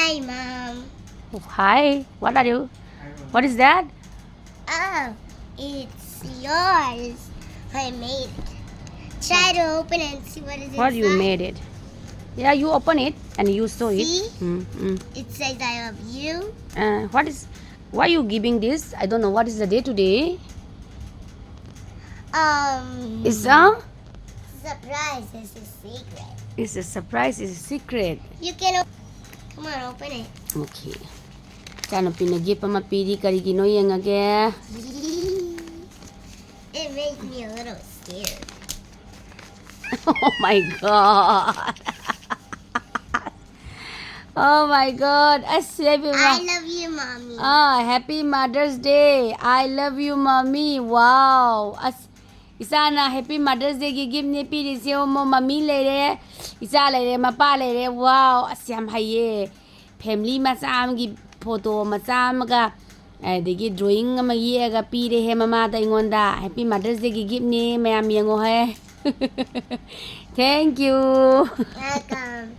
Hi, Mom. Oh, hi. What are you? What is that? Oh, it's yours. I made it. Try to open it and see what is What inside. you made it? Yeah, you open it and you saw it. See? Mm. It says I love you. Why you giving this? I don't know. What is the day today? It's a Surprise. It's a secret. It's a surprise. It's a secret. You can come on, open it. Okay. Sana pinag-gift pa mapili karigino yengage. It makes me a little scared. Oh my god. Oh my god. I love you, Mommy. Happy Mother's Day. I love you, Mommy. Wow. Isana happy Mother's Day gi gift ni pili si mo mommy lere. Isa lere mapa lere. Wow. Asyam haye. Family masam gi photo masam ga degi drawing ma yega pire he mama da ingonda. Happy Mother's Day gi gift ni mayam yengo he. Thank you. Welcome.